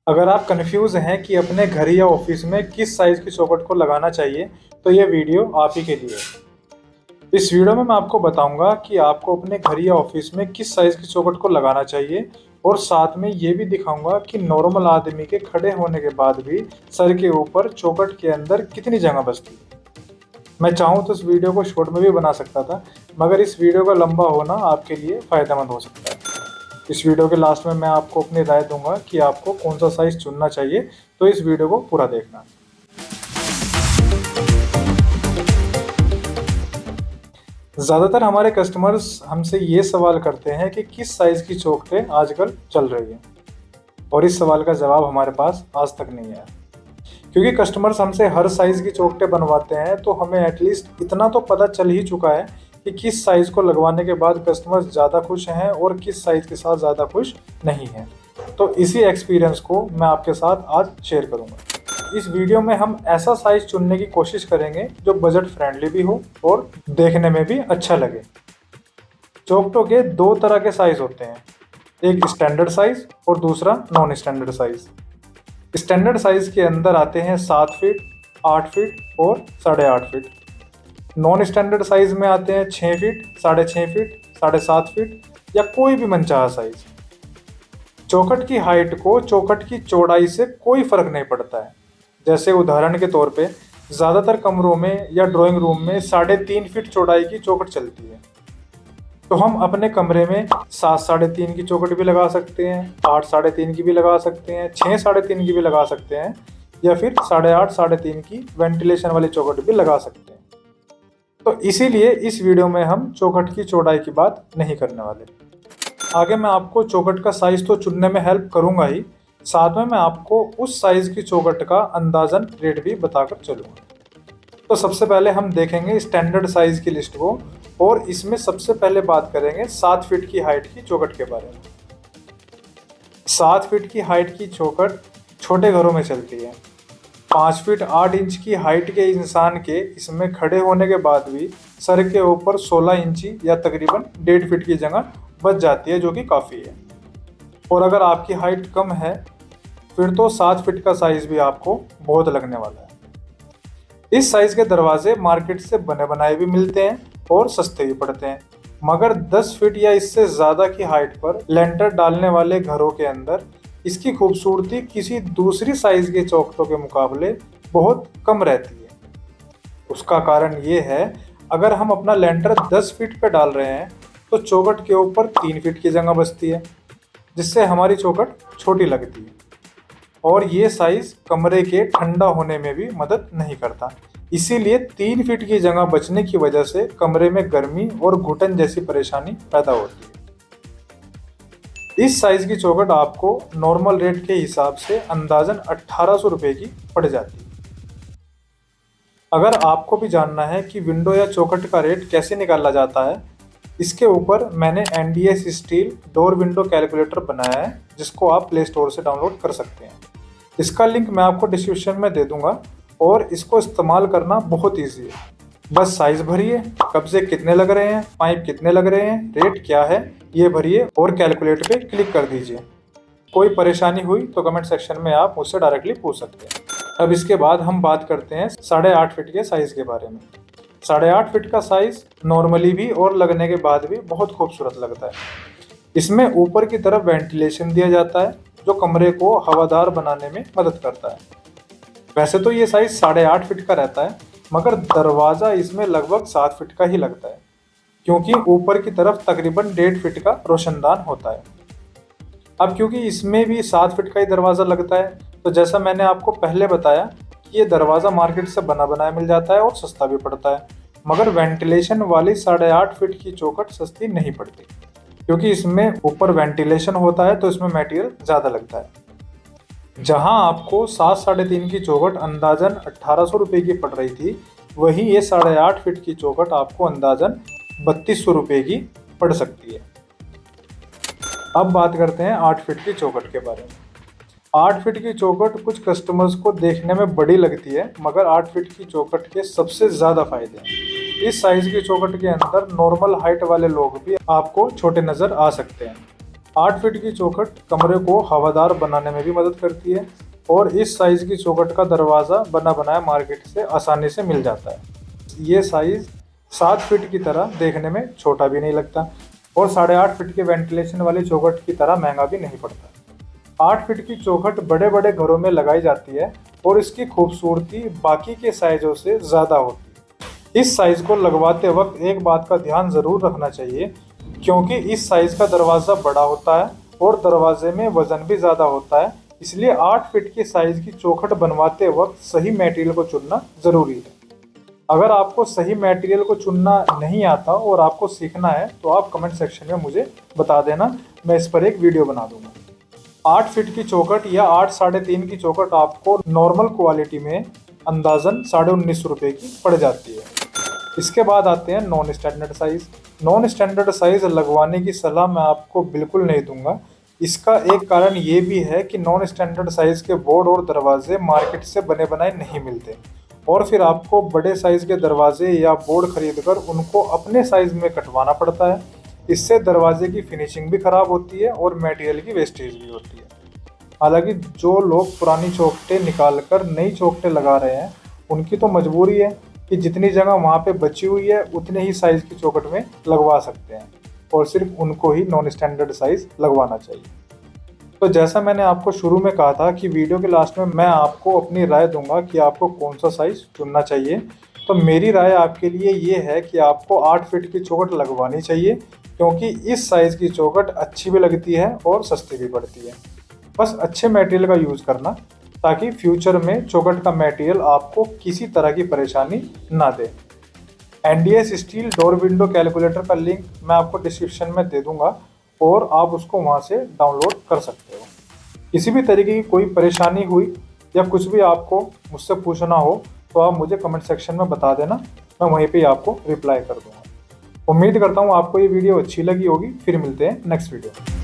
अगर आप कंफ्यूज हैं कि अपने घर या ऑफिस में किस साइज़ की चौखट को लगाना चाहिए, तो ये वीडियो आप ही के लिए है। इस वीडियो में मैं आपको बताऊंगा कि आपको अपने घर या ऑफिस में किस साइज़ की चौखट को लगाना चाहिए और साथ में ये भी दिखाऊंगा कि नॉर्मल आदमी के खड़े होने के बाद भी सर के ऊपर चौखट के अंदर कितनी जगह बचती है। मैं चाहूँ तो इस वीडियो को शॉर्ट में भी बना सकता था, मगर इस वीडियो का लंबा होना आपके लिए फ़ायदेमंद हो सकता है। इस वीडियो के लास्ट में मैं आपको अपनी राय दूंगा कि आपको कौन सा साइज चुनना चाहिए, तो इस वीडियो को पूरा देखना। ज़्यादातर हमारे कस्टमर्स हमसे ये सवाल करते हैं कि किस साइज़ की चौखटें आजकल चल रही हैं, और इस सवाल का जवाब हमारे पास आज तक नहीं है। क्योंकि कस्टमर्स हमसे हर साइज़ की चौखटें बनवाते हैं, तो हमें एटलीस्ट इतना तो पता चल ही चुका है कि किस साइज़ को लगवाने के बाद कस्टमर्स ज़्यादा खुश हैं और किस साइज़ के साथ ज़्यादा खुश नहीं हैं। तो इसी एक्सपीरियंस को मैं आपके साथ आज शेयर करूँगा। इस वीडियो में हम ऐसा साइज़ चुनने की कोशिश करेंगे जो बजट फ्रेंडली भी हो और देखने में भी अच्छा लगे। चौखटों के दो तरह के साइज़ होते हैं, एक स्टैंडर्ड साइज़ और दूसरा non standard size. Standard size के अंदर आते हैं 7 फीट, 8 फीट और 8.5 फीट। नॉन स्टैंडर्ड साइज़ में आते हैं 6 फीट, 6.5 फीट, 7.5 फीट या कोई भी मनचाहा साइज़। चौखट की हाइट को चौखट की चौड़ाई से कोई फर्क नहीं पड़ता है। जैसे उदाहरण के तौर पे ज़्यादातर कमरों में या ड्राइंग रूम में 3.5 फीट चौड़ाई की चौखट चलती है, तो हम अपने कमरे में 7 3.5 की चौखट भी लगा सकते हैं, 8 3.5 की भी लगा सकते हैं, 6 3.5 की भी लगा सकते हैं, या फिर 8.5 3.5 की वेंटिलेशन वाली चौखट भी लगा सकते हैं। तो इसीलिए इस वीडियो में हम चौखट की चौड़ाई की बात नहीं करने वाले। आगे मैं आपको चौखट का साइज़ तो चुनने में हेल्प करूंगा ही, साथ में मैं आपको उस साइज़ की चौखट का अंदाज़न रेट भी बताकर चलूँगा। तो सबसे पहले हम देखेंगे स्टैंडर्ड साइज़ की लिस्ट को, और इसमें सबसे पहले बात करेंगे 7 फीट की हाइट की चौखट के बारे में। 7 फीट की हाइट की चौखट छोटे घरों में चलती है। 5 फीट 8 इंच की हाइट के इंसान के इसमें खड़े होने के बाद भी सर के ऊपर 16 इंची या तकरीबन 1.5 फीट की जगह बच जाती है, जो कि काफ़ी है। और अगर आपकी हाइट कम है, फिर तो 7 फीट का साइज़ भी आपको बहुत लगने वाला है। इस साइज़ के दरवाजे मार्केट से बने बनाए भी मिलते हैं और सस्ते भी पड़ते हैं, मगर 10 फीट या इससे ज़्यादा की हाइट पर लेंटर डालने वाले घरों के अंदर इसकी खूबसूरती किसी दूसरी साइज़ के चौखटों के मुकाबले बहुत कम रहती है। उसका कारण ये है, अगर हम अपना लेंटर 10 फीट पर डाल रहे हैं तो चौखट के ऊपर 3 फीट की जगह बचती है, जिससे हमारी चौखट छोटी लगती है। और ये साइज़ कमरे के ठंडा होने में भी मदद नहीं करता। इसीलिए 3 फीट की जगह बचने की वजह से कमरे में गर्मी और घुटन जैसी परेशानी पैदा होती है। इस साइज़ की चौखट आपको नॉर्मल रेट के हिसाब से अंदाजन 1800 रुपये की पड़ जाती है। अगर आपको भी जानना है कि विंडो या चौखट का रेट कैसे निकाला जाता है, इसके ऊपर मैंने NDS steel door window calculator बनाया है, जिसको आप प्ले स्टोर से डाउनलोड कर सकते हैं। इसका लिंक मैं आपको डिस्क्रिप्शन में दे दूंगा, और इसको इस्तेमाल करना बहुत ईजी है। बस साइज़ भरिए, कब्जे कितने लग रहे हैं, पाइप कितने लग रहे हैं, रेट क्या है, ये भरिए और कैलकुलेट पे क्लिक कर दीजिए। कोई परेशानी हुई तो कमेंट सेक्शन में आप मुझसे डायरेक्टली पूछ सकते हैं। अब इसके बाद हम बात करते हैं 8.5 फीट के साइज़ के बारे में। 8.5 फीट का साइज़ नॉर्मली भी और लगने के बाद भी बहुत खूबसूरत लगता है। इसमें ऊपर की तरफ वेंटिलेशन दिया जाता है, जो कमरे को हवादार बनाने में मदद करता है। वैसे तो ये साइज़ 8.5 फीट का रहता है, मगर दरवाज़ा इसमें लगभग 7 फीट का ही लगता है, क्योंकि ऊपर की तरफ तकरीबन 1.5 फीट का रोशनदान होता है। अब क्योंकि इसमें भी 7 फीट का ही दरवाज़ा लगता है, तो जैसा मैंने आपको पहले बताया कि ये दरवाज़ा मार्केट से बना बनाया मिल जाता है और सस्ता भी पड़ता है, मगर वेंटिलेशन वाली 8.5 फीट की चौखट सस्ती नहीं पड़ती, क्योंकि इसमें ऊपर वेंटिलेशन होता है, तो इसमें मटेरियल ज़्यादा लगता है। जहां आपको 7 3.5 की चौखट अंदाजन 1800 रुपये की पड़ रही थी, वहीं ये 8.5 फीट की चौखट आपको अंदाजन 3200 रुपये की पड़ सकती है। अब बात करते हैं 8 फीट की चौखट के बारे में। 8 फीट की चौखट कुछ कस्टमर्स को देखने में बड़ी लगती है, मगर 8 फीट की चौखट के सबसे ज़्यादा फायदे हैं। इस साइज़ की चौखट के अंदर नॉर्मल हाइट वाले लोग भी आपको छोटे नज़र आ सकते हैं। 8 फीट की चौखट कमरे को हवादार बनाने में भी मदद करती है और इस साइज की चौखट का दरवाज़ा बना बनाया मार्केट से आसानी से मिल जाता है। ये साइज 7 फीट की तरह देखने में छोटा भी नहीं लगता और 8.5 फीट के वेंटिलेशन वाली चौखट की तरह महंगा भी नहीं पड़ता। 8 फीट की चौखट बड़े बड़े घरों में लगाई जाती है और इसकी खूबसूरती बाकी के साइजों से ज़्यादा होती है। इस साइज को लगवाते वक्त एक बात का ध्यान ज़रूर रखना चाहिए, क्योंकि इस साइज का दरवाज़ा बड़ा होता है और दरवाजे में वजन भी ज़्यादा होता है, इसलिए 8 फीट की साइज की चौखट बनवाते वक्त सही मटेरियल को चुनना ज़रूरी है। अगर आपको सही मटेरियल को चुनना नहीं आता और आपको सीखना है तो आप कमेंट सेक्शन में मुझे बता देना, मैं इस पर एक वीडियो बना दूंगा। 8 फीट की चौखट या 8 3.5 की चौखट आपको नॉर्मल क्वालिटी में अंदाजन 19.5 रुपये की पड़ जाती है। इसके बाद आते हैं non standard size. Non standard size लगवाने की सलाह मैं आपको बिल्कुल नहीं दूंगा। इसका एक कारण ये भी है कि नॉन स्टैंडर्ड साइज़ के बोर्ड और दरवाजे मार्केट से बने बनाए नहीं मिलते और फिर आपको बड़े साइज़ के दरवाजे या बोर्ड खरीदकर उनको अपने साइज़ में कटवाना पड़ता है। इससे दरवाजे की फिनिशिंग भी ख़राब होती है और मटेरियल की वेस्टेज भी होती है। हालांकि जो लोग पुरानी चौखटें निकाल कर नई चौखटें लगा रहे हैं उनकी तो मजबूरी है कि जितनी जगह वहाँ पे बची हुई है उतने ही साइज़ की चौखट में लगवा सकते हैं और सिर्फ उनको ही नॉन स्टैंडर्ड साइज़ लगवाना चाहिए। तो जैसा मैंने आपको शुरू में कहा था कि वीडियो के लास्ट में मैं आपको अपनी राय दूंगा कि आपको कौन सा साइज़ चुनना चाहिए। तो मेरी राय आपके लिए ये है कि आपको 8 फीट की चौखट लगवानी चाहिए, क्योंकि इस साइज़ की चौखट अच्छी भी लगती है और सस्ती भी पड़ती है। बस अच्छे मटेरियल का यूज़ करना ताकि फ्यूचर में चौखट का मटेरियल आपको किसी तरह की परेशानी ना दे। NDS steel door window calculator का लिंक मैं आपको डिस्क्रिप्शन में दे दूंगा और आप उसको वहां से डाउनलोड कर सकते हो। किसी भी तरीके की कोई परेशानी हुई या कुछ भी आपको मुझसे पूछना हो तो आप मुझे कमेंट सेक्शन में बता देना, मैं वहीं पे आपको रिप्लाई कर दूंगा। उम्मीद करता हूँ आपको ये वीडियो अच्छी लगी होगी। फिर मिलते हैं नेक्स्ट वीडियो में।